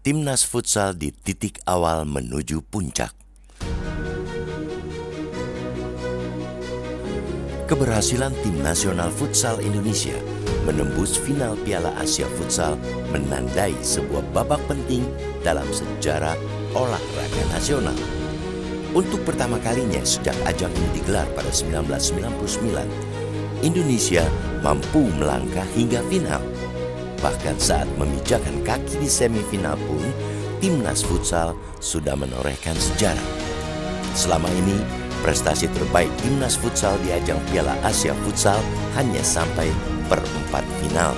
Timnas futsal di titik awal menuju puncak. Keberhasilan tim nasional futsal Indonesia menembus final Piala Asia Futsal menandai sebuah babak penting dalam sejarah olahraga nasional. Untuk pertama kalinya sejak ajang ini digelar pada 1999, Indonesia mampu melangkah hingga final. Bahkan saat memijakan kaki di semifinal pun, timnas futsal sudah menorehkan sejarah. Selama ini, prestasi terbaik timnas futsal di ajang Piala Asia Futsal hanya sampai perempat final.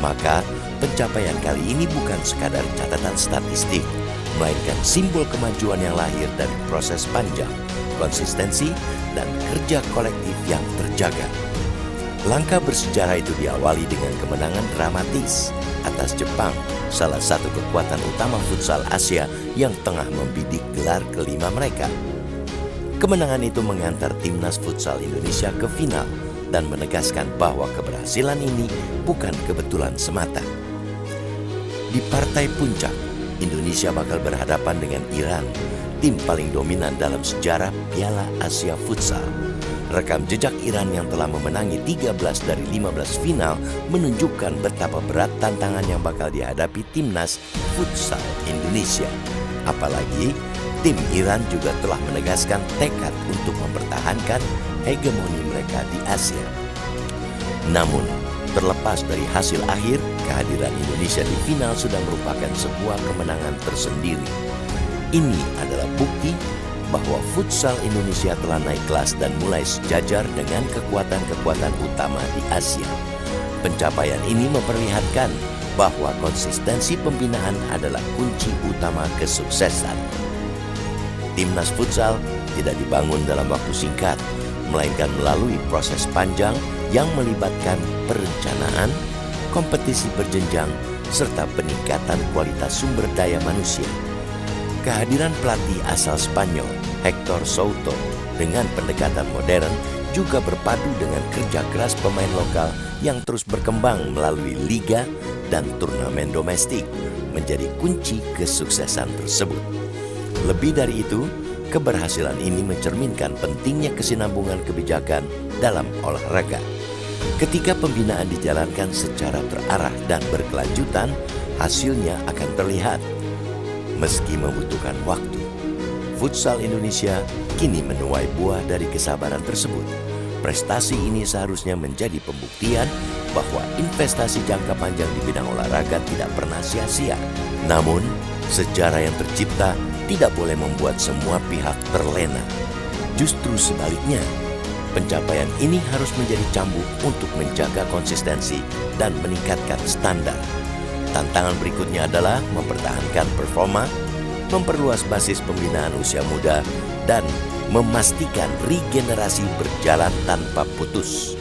Maka, pencapaian kali ini bukan sekadar catatan statistik, melainkan simbol kemajuan yang lahir dari proses panjang, konsistensi, dan kerja kolektif yang terjaga. Langkah bersejarah itu diawali dengan kemenangan dramatis atas Jepang, salah satu kekuatan utama futsal Asia yang tengah membidik gelar kelima mereka. Kemenangan itu mengantar timnas futsal Indonesia ke final dan menegaskan bahwa keberhasilan ini bukan kebetulan semata. Di partai puncak, Indonesia bakal berhadapan dengan Iran, tim paling dominan dalam sejarah Piala Asia Futsal. Rekam jejak Iran yang telah memenangi 13 dari 15 final menunjukkan betapa berat tantangan yang bakal dihadapi timnas futsal Indonesia. Apalagi, tim Iran juga telah menegaskan tekad untuk mempertahankan hegemoni mereka di Asia. Namun, terlepas dari hasil akhir, kehadiran Indonesia di final sudah merupakan sebuah kemenangan tersendiri. Ini adalah bukti bahwa futsal Indonesia telah naik kelas dan mulai sejajar dengan kekuatan-kekuatan utama di Asia. Pencapaian ini memperlihatkan bahwa konsistensi pembinaan adalah kunci utama kesuksesan. Timnas futsal tidak dibangun dalam waktu singkat, melainkan melalui proses panjang yang melibatkan perencanaan, kompetisi berjenjang, serta peningkatan kualitas sumber daya manusia. Kehadiran pelatih asal Spanyol, Hector Souto, dengan pendekatan modern juga berpadu dengan kerja keras pemain lokal yang terus berkembang melalui liga dan turnamen domestik, menjadi kunci kesuksesan tersebut. Lebih dari itu, keberhasilan ini mencerminkan pentingnya kesinambungan kebijakan dalam olahraga. Ketika pembinaan dijalankan secara terarah dan berkelanjutan, hasilnya akan terlihat. Meski membutuhkan waktu, futsal Indonesia kini menuai buah dari kesabaran tersebut. Prestasi ini seharusnya menjadi pembuktian bahwa investasi jangka panjang di bidang olahraga tidak pernah sia-sia. Namun, sejarah yang tercipta tidak boleh membuat semua pihak terlena. Justru sebaliknya, pencapaian ini harus menjadi cambuk untuk menjaga konsistensi dan meningkatkan standar. Tantangan berikutnya adalah mempertahankan performa, memperluas basis pembinaan usia muda, dan memastikan regenerasi berjalan tanpa putus.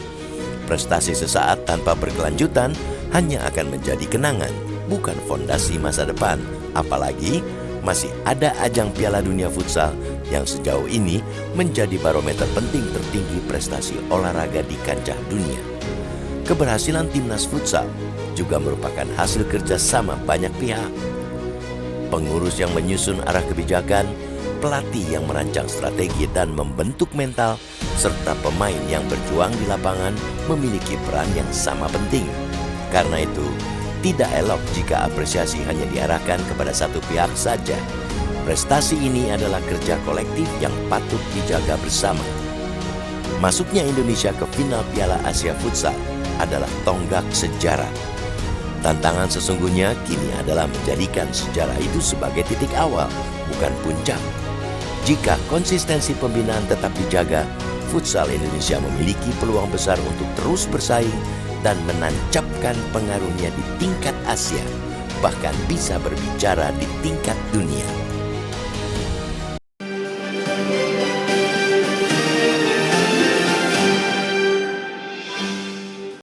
Prestasi sesaat tanpa berkelanjutan hanya akan menjadi kenangan, bukan fondasi masa depan. Apalagi masih ada ajang Piala Dunia Futsal yang sejauh ini menjadi barometer penting tertinggi prestasi olahraga di kancah dunia. Keberhasilan timnas futsal juga merupakan hasil kerjasama banyak pihak. Pengurus yang menyusun arah kebijakan, pelatih yang merancang strategi dan membentuk mental, serta pemain yang berjuang di lapangan memiliki peran yang sama penting. Karena itu, tidak elok jika apresiasi hanya diarahkan kepada satu pihak saja. Prestasi ini adalah kerja kolektif yang patut dijaga bersama. Masuknya Indonesia ke final Piala Asia Futsal adalah tonggak sejarah. Tantangan sesungguhnya kini adalah menjadikan sejarah itu sebagai titik awal, bukan puncak. Jika konsistensi pembinaan tetap dijaga, futsal Indonesia memiliki peluang besar untuk terus bersaing dan menancapkan pengaruhnya di tingkat Asia, bahkan bisa berbicara di tingkat dunia.